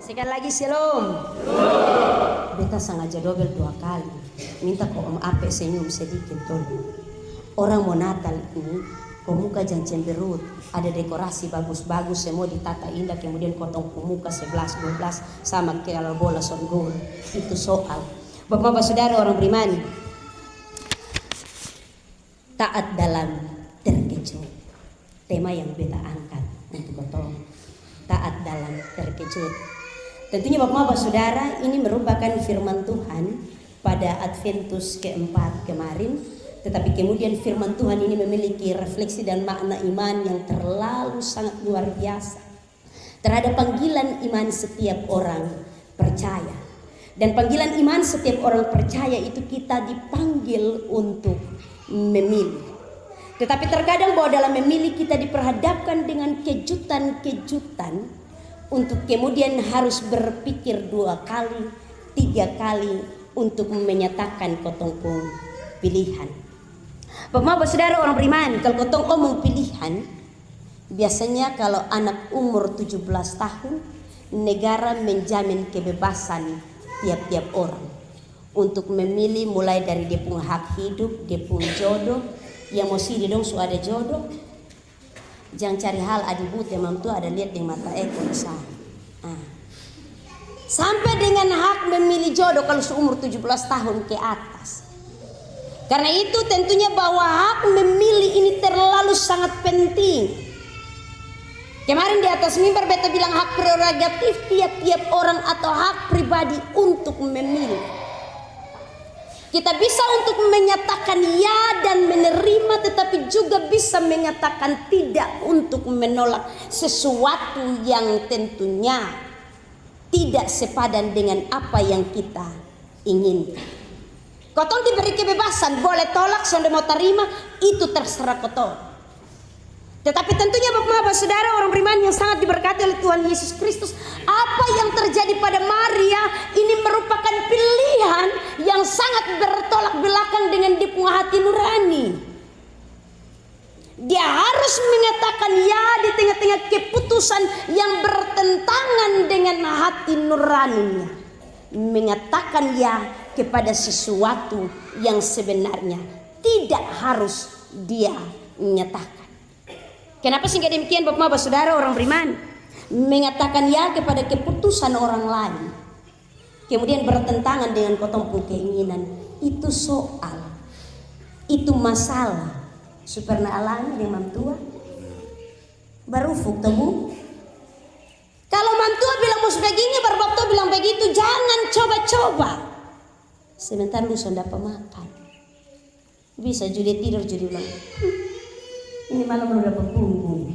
Sekali lagi shalom. Beta sengaja dobel 2 kali. Minta kok Om Ape senyum sedikit dulu. Orang mau Natal ini, kok muka jangan cemberut. Ada dekorasi bagus-bagus, semua ditata indah. Kemudian potong muka 11-12 sama kalau bola son gol. Itu soal. Bapak-bapak saudara orang beriman, taat dalam terkejut. Tema yang beta angkat untuk ketemu. Taat dalam terkejut. Tentunya Bapak-bapak saudara, ini merupakan firman Tuhan pada Adventus keempat kemarin. Tetapi kemudian firman Tuhan ini memiliki refleksi dan makna iman yang terlalu sangat luar biasa terhadap panggilan iman setiap orang percaya. Dan panggilan iman setiap orang percaya itu kita dipanggil untuk memilih. Tetapi terkadang bahwa dalam memilih kita diperhadapkan dengan kejutan-kejutan untuk kemudian harus berpikir 2 kali, 3 kali untuk menyatakan kotongkung pilihan. Bapak-bapak saudara orang beriman, kalau kotong omong pilihan, biasanya kalau anak umur 17 tahun, negara menjamin kebebasan tiap-tiap orang untuk memilih mulai dari dia punya hak hidup, dia punya jodoh, yang mesti dia dong sudah ada jodoh. Jangan cari hal adibut yang mampu ada lihat di mata ekor sana. Sampai dengan hak memilih jodoh kalau seumur 17 tahun ke atas. Karena itu tentunya bahwa hak memilih ini terlalu sangat penting. Kemarin di atas mimbar beta bilang hak prerogatif tiap-tiap orang atau hak pribadi untuk memilih. Kita bisa untuk menyatakan ya dan menerima, tetapi juga bisa menyatakan tidak untuk menolak sesuatu yang tentunya tidak sepadan dengan apa yang kita inginkan. Kotong diberi kebebasan, boleh tolak, sonde mau terima, itu terserah kotong. Tetapi tentunya Bapak-bapak saudara orang beriman yang sangat diberkati oleh Tuhan Yesus Kristus, apa yang terjadi pada Maria ini merupakan pilihan yang sangat bertolak belakang dengan dia punya hati nurani. Dia harus menyatakan ya di tengah-tengah keputusan yang bertentangan dengan hati nuraninya. Menyatakan ya kepada sesuatu yang sebenarnya tidak harus dia menyatakan. Kenapa sehingga demikian Bapak-bapak saudara orang beriman? Menyatakan ya kepada keputusan orang lain, kemudian bertentangan dengan kotong keinginan, itu soal, itu masalah. Superna alami dengan mantua baru temu. Kalau mantua bilang mus begini, baru bapak bilang begitu, jangan coba-coba. Sebentar lu sudah dapat makan, bisa jadi tidur jadi ulang. Ini malam udah punggung.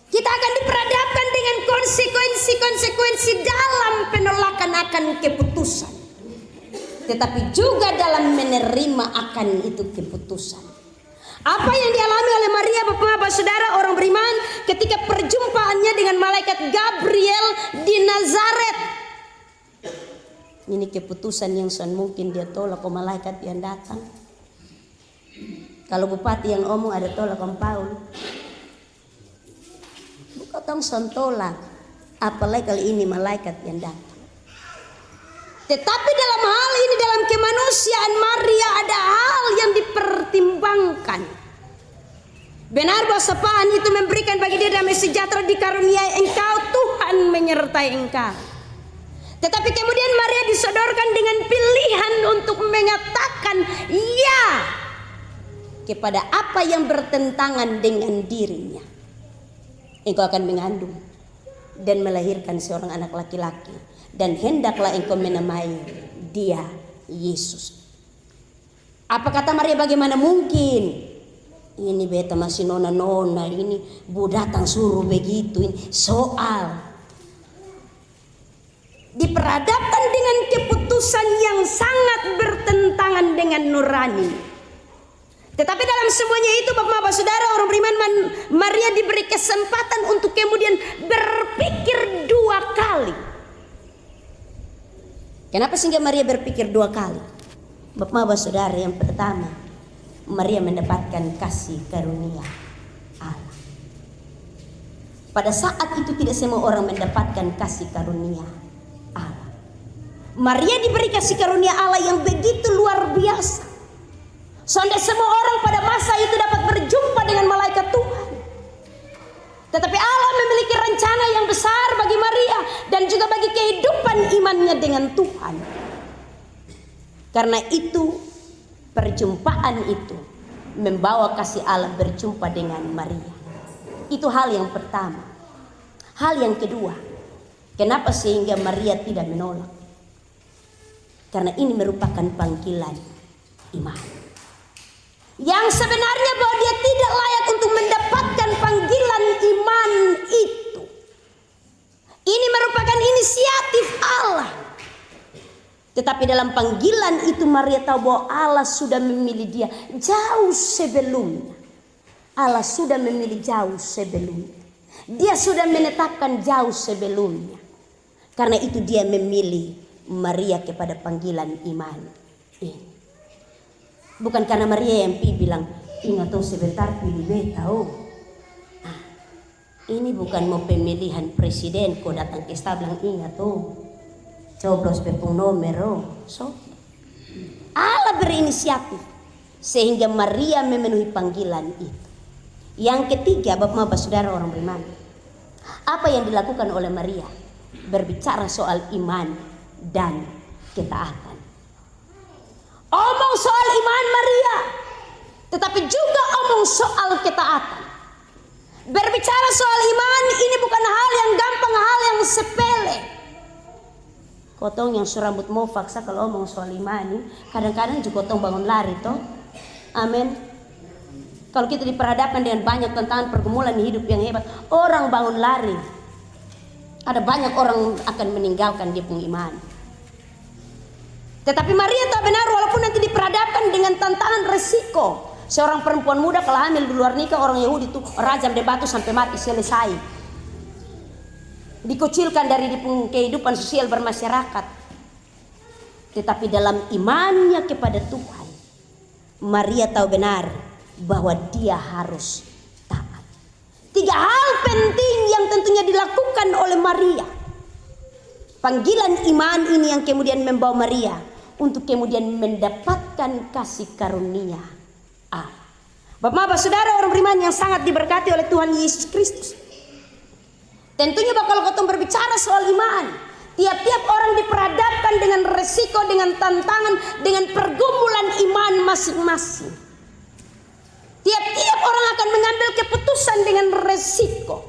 Kita akan diperhadapkan dengan konsekuensi dalam penolakan akan keputusan, tetapi juga dalam menerima akan itu keputusan. Apa yang dialami oleh Maria Bapak-bapak saudara orang beriman ketika perjumpaannya dengan malaikat Gabriel di Nazaret. Ini keputusan yang mungkin dia tolak ke malaikat yang datang. Kalau bupati yang omong ada tolak Om Paul, bukan tong son tolak, apalagi kali ini malaikat yang datang. Tetapi dalam hal ini, dalam kemanusiaan Maria ada hal yang dipertimbangkan. Benar bahwa sapaan itu memberikan bagi dia damai sejahtera, dikaruniai engkau, Tuhan menyertai engkau. Tetapi kemudian Maria disodorkan dengan pilihan untuk menyatakan ya kepada apa yang bertentangan dengan dirinya. Engkau akan mengandung dan melahirkan seorang anak laki-laki, dan hendaklah engkau menamai dia Yesus. Apa kata Maria? Bagaimana mungkin? Ini beta masih nona-nona, ini bu datang suruh begitu. Ini soal diperhadapkan dengan keputusan yang sangat bertentangan dengan nurani. Tetapi dalam semuanya itu Bapak-bapak saudara orang beriman, Maria diberi kesempatan untuk kemudian berpikir 2 kali. Kenapa sehingga Maria berpikir 2 kali? Bapak-bapak saudara, yang pertama, Maria mendapatkan kasih karunia Allah. Pada saat itu tidak semua orang mendapatkan kasih karunia Allah. Maria diberi kasih karunia Allah yang begitu luar biasa. Sampai semua orang pada masa itu dapat berjumpa dengan malaikat Tuhan. Tetapi Allah memiliki rencana yang besar bagi Maria dan juga bagi kehidupan imannya dengan Tuhan. Karena itu perjumpaan itu membawa kasih Allah berjumpa dengan Maria. Itu hal yang pertama. Hal yang kedua, kenapa sehingga Maria tidak menolak? Karena ini merupakan panggilan iman. Yang sebenarnya bahwa dia tidak layak untuk mendapatkan panggilan iman itu. Ini merupakan inisiatif Allah. Tetapi dalam panggilan itu Maria tahu bahwa Allah sudah memilih dia jauh sebelumnya. Allah sudah memilih jauh sebelumnya. Dia sudah menetapkan jauh sebelumnya. Karena itu dia memilih Maria kepada panggilan iman ini. Bukan karena Maria yang bilang, ingat tuh sebentar pilih beta. Nah, ini bukan mau pemilihan presiden, kau datang ke staf bilang ingat tuh. Coblos pepung nomor. So, Allah berinisiatif sehingga Maria memenuhi panggilan itu. Yang ketiga, Bapak saudara orang beriman, apa yang dilakukan oleh Maria? Berbicara soal iman dan ketaatan. Omong soal iman Maria, tetapi juga omong soal ketaatan. Berbicara soal iman ini bukan hal yang gampang, hal yang sepele. Kotong yang surambut mau faksa kalau omong soal iman ini, kadang-kadang juga kotong bangun lari toh. Amin. Kalau kita diperhadapkan dengan banyak tantangan pergumulan hidup yang hebat, orang bangun lari. Ada banyak orang akan meninggalkan dia punya iman. Tetapi Maria tak benar walaupun nanti diperhadapkan dengan tantangan resiko. Seorang perempuan muda kalau hamil di luar nikah, orang Yahudi itu rajam di batu sampai mati selesai. Dikucilkan dari kehidupan sosial bermasyarakat. Tetapi dalam imannya kepada Tuhan, Maria tahu benar bahwa dia harus taat. 3 hal penting yang tentunya dilakukan oleh Maria. Panggilan iman ini yang kemudian membawa Maria untuk kemudian mendapatkan kasih karunia Allah. Bapak saudara orang beriman yang sangat diberkati oleh Tuhan Yesus Kristus. Tentunya bakal kotong berbicara soal iman. Tiap-tiap orang diperhadapkan dengan resiko, dengan tantangan, dengan pergumulan iman masing-masing. Tiap-tiap orang akan mengambil keputusan dengan resiko.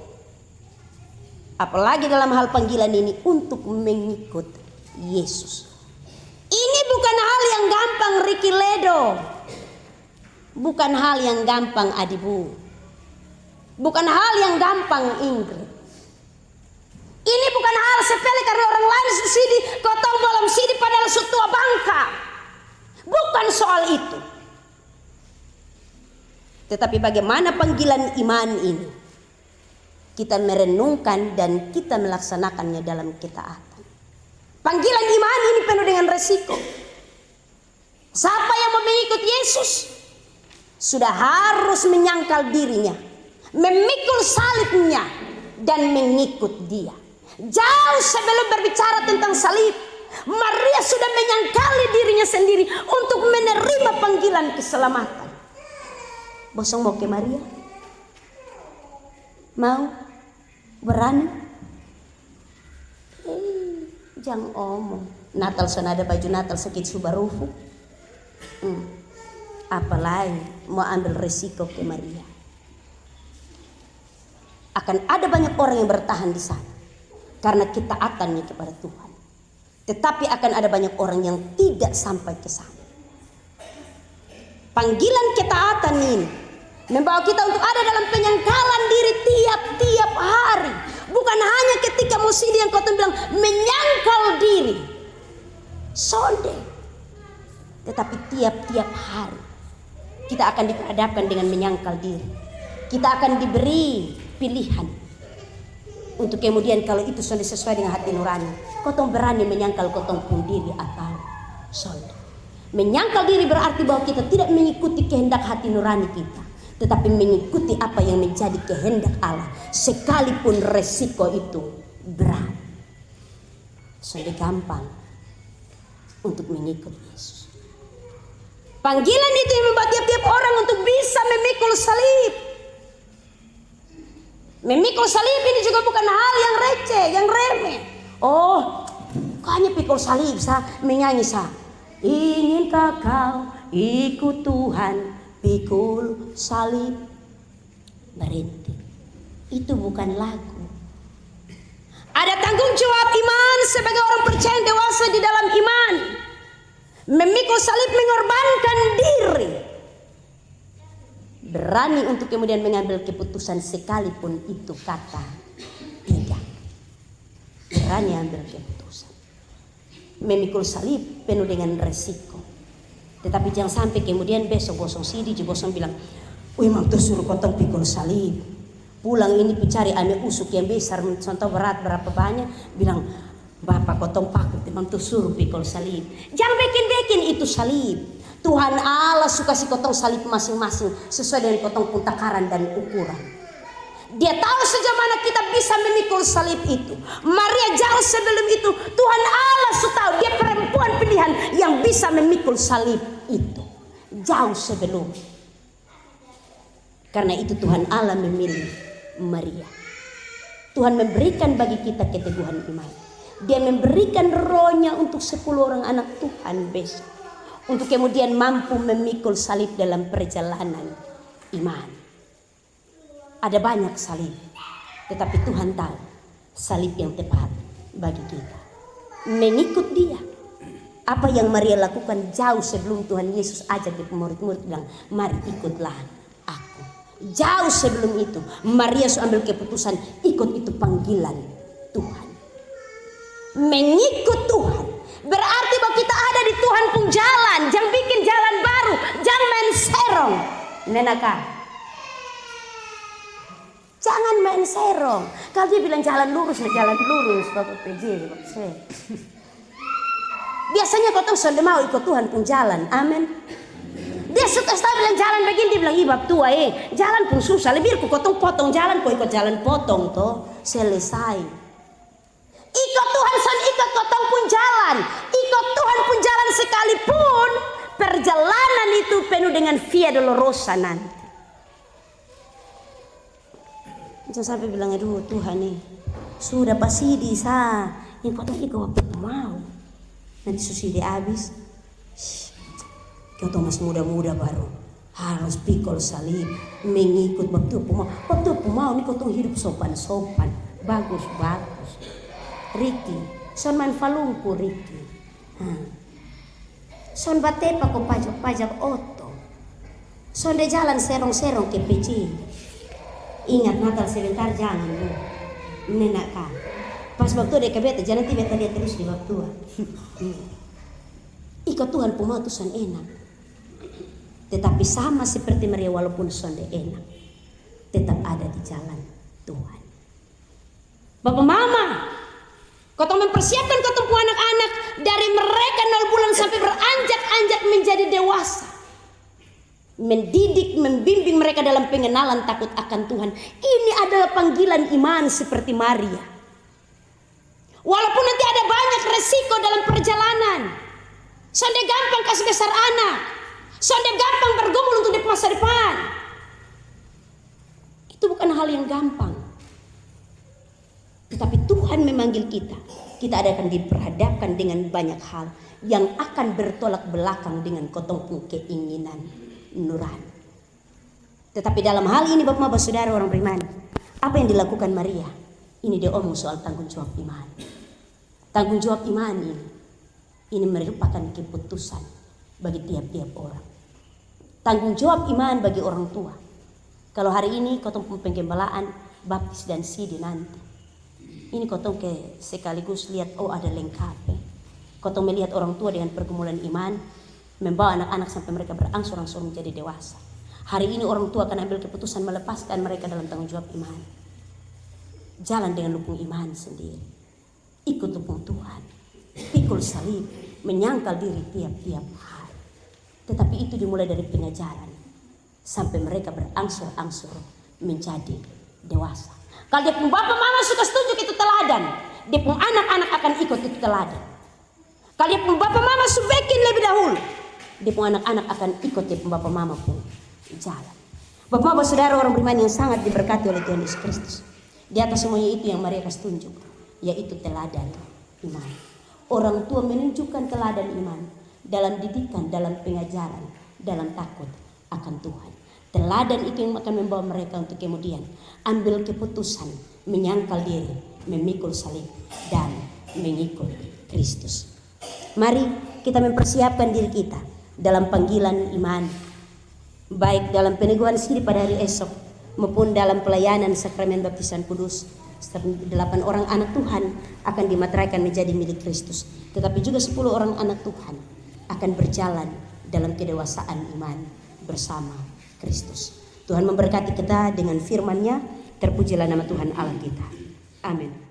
Apalagi dalam hal panggilan ini untuk mengikut Yesus. Ini bukan hal yang gampang Ricky Ledo. Bukan hal yang gampang Adibu. Bukan hal yang gampang Ingrid. Ini bukan hal sepele karena orang lain subsidi, kotong bolong sidi padahal sutua bangka. Bukan soal itu. Tetapi bagaimana panggilan iman ini kita merenungkan dan kita melaksanakannya dalam ketaatan. Panggilan iman ini penuh dengan resiko. Siapa yang mau mengikut Yesus sudah harus menyangkal dirinya, memikul salibnya dan mengikut dia. Jauh sebelum berbicara tentang salib, Maria sudah menyangkali dirinya sendiri untuk menerima panggilan keselamatan. Bosong mau ke Maria? Mau? Berani? Jangan omong. Natal sonada baju Natal sakit subarufu. Apalagi mau ambil resiko ke Maria. Akan ada banyak orang yang bertahan di sana karena ketaatannya kepada Tuhan. Tetapi akan ada banyak orang yang tidak sampai ke sana. Panggilan ketaatan ini membawa kita untuk ada dalam penyangkalan diri tiap-tiap hari. Bukan hanya ketika musidi yang kau bilang menyangkal diri sonde, tetapi tiap-tiap hari kita akan diperhadapkan dengan menyangkal diri. Kita akan diberi pilihan untuk kemudian kalau itu sudah sesuai dengan hati nurani, kotong berani menyangkal kotong pun diri atau sonde. Menyangkal diri berarti bahwa kita tidak mengikuti kehendak hati nurani kita. tetapi mengikuti apa yang menjadi kehendak Allah, sekalipun resiko itu berat. Sudah gampang untuk mengikut Yesus. Panggilan itu yang membuat tiap-tiap orang untuk bisa memikul salib. Memikul salib ini juga bukan hal yang receh, yang remeh. Oh, hanya pikul salib, menyanyi Inginkah kau ikut Tuhan, pikul salib? Berhenti. Itu bukan lagu. Ada tanggung jawab iman sebagai orang percaya dewasa di dalam iman. Memikul salib, mengorbankan diri. Berani untuk kemudian mengambil keputusan sekalipun itu kata tidak. Berani ambil keputusan. Memikul salib penuh dengan resiko. Tetapi jangan sampai kemudian besok gosong sidi, gosong bilang, memang tuh suruh kotong pikul salib. Pulang ini cari ame usuk yang besar, contoh berat berapa banyak, bilang, Bapak kotong pakai memang tuh suruh pikul salib. Jangan bikin itu salib. Tuhan Allah suka si kotong salib masing-masing sesuai dengan kotong pun takaran dan ukuran. Dia tahu sejauh mana kita bisa memikul salib itu. Maria jauh sebelum itu Tuhan Allah sudah tahu dia perempuan pilihan yang bisa memikul salib itu. Jauh sebelum. Karena itu Tuhan Allah memilih Maria. Tuhan memberikan bagi kita keteguhan iman. Dia memberikan rohnya untuk 10 orang anak Tuhan besok. Untuk kemudian mampu memikul salib dalam perjalanan iman. Ada banyak salib, tetapi Tuhan tahu salib yang tepat bagi kita. Mengikut dia. Apa yang Maria lakukan jauh sebelum Tuhan Yesus ajak di murid-murid bilang, mari ikutlah aku. Jauh sebelum itu Maria sudah ambil keputusan ikut itu panggilan Tuhan. Mengikut Tuhan berarti bahwa kita ada di Tuhan pun jalan. Jangan bikin jalan baru, jangan main serong. Nenakah? Jangan main serong. Kalau dia bilang jalan lurus, Bapak PJ, Bapak saya. Biasanya kau tahu sudah mau ikut Tuhan pun jalan, amin. Dia suka bilang jalan begini, dia bilang ibab tua jalan pun susah, lebih kau potong jalan, kau ikut jalan potong toh, selesai. Ikut Tuhan ikut kotong pun jalan, ikut Tuhan pun jalan sekalipun perjalanan itu penuh dengan via dolorosa nanti. Jangan sampai bilang, aduh Tuhan nih, sudah pasti bisa. Yang kotong ikut waktu mau. Nanti susidi habis. Kau masih muda-muda baru. Harus pikul salib. Mengikut waktu mau. Waktu mau nih kotong hidup sopan-sopan. Bagus-bagus. Ricky. Son main falungku Ricky. Son batepa ko pajak-pajak oto. Son de jalan serong-serong ke PC. Ingat Natal sebentar jangan lu. Nenak kah. Pas waktu dia kebeta jangan tiba dia terus di waktu. Ikut Tuhan pemutusan enak. Tetapi sama seperti Maria walaupun sonde enak, tetap ada di jalan Tuhan. Bapak mama, kau mempersiapkan kau anak-anak dari mereka 0 bulan sampai beranjak-anjak menjadi dewasa. Mendidik, membimbing mereka dalam pengenalan takut akan Tuhan. Ini adalah panggilan iman seperti Maria. Walaupun nanti ada banyak resiko dalam perjalanan. Sonde gampang kasih besar anak. Sonde gampang bergumul untuk di masa depan. Itu bukan hal yang gampang. Tetapi Tuhan memanggil kita. Kita akan diperhadapkan dengan banyak hal yang akan bertolak belakang dengan kotong keinginan nurani. Tetapi dalam hal ini Bapak Saudara orang beriman, apa yang dilakukan Maria? Ini dia omong soal tanggung jawab iman. Tanggung jawab iman ini merupakan keputusan bagi tiap-tiap orang. Tanggung jawab iman bagi orang tua. Kalau hari ini kotong penggembalaan baptis dan sidi nanti, ini kotong ke sekaligus lihat ada lengkap. Kotong melihat orang tua dengan pergumulan iman, membawa anak-anak sampai mereka berangsur-angsur menjadi dewasa. Hari ini orang tua akan ambil keputusan melepaskan mereka dalam tanggung jawab iman. Jalan dengan lupung iman sendiri. Ikut lupung Tuhan. Pikul salib. Menyangkal diri tiap-tiap hari. Tetapi itu dimulai dari pengajaran. sampai mereka berangsur-angsur menjadi dewasa. Kalau dia pun bapak mama suka setuju itu teladan, dia pun anak-anak akan ikut itu teladan. Kalau dia pun bapak mama subekin lebih dahulu, dia pun anak-anak akan ikut dia pun bapak mama pun jalan. Bapak-bapak saudara orang beriman yang sangat diberkati oleh Tuhan Yesus Kristus. Di atas semuanya itu yang mereka tunjuk, yaitu teladan iman. Orang tua menunjukkan teladan iman dalam didikan, dalam pengajaran, dalam takut akan Tuhan. Teladan itu yang akan membawa mereka untuk kemudian ambil keputusan, menyangkal diri, memikul salib, dan mengikut Kristus. Mari kita mempersiapkan diri kita dalam panggilan iman, baik dalam peneguhan siri pada hari esok maupun dalam pelayanan sakramen baptisan kudus. 8 orang anak Tuhan akan dimateraikan menjadi milik Kristus, tetapi juga 10 orang anak Tuhan akan berjalan dalam kedewasaan iman bersama Kristus. Tuhan memberkati kita dengan firman-Nya. Terpujilah nama Tuhan Allah kita. Amin.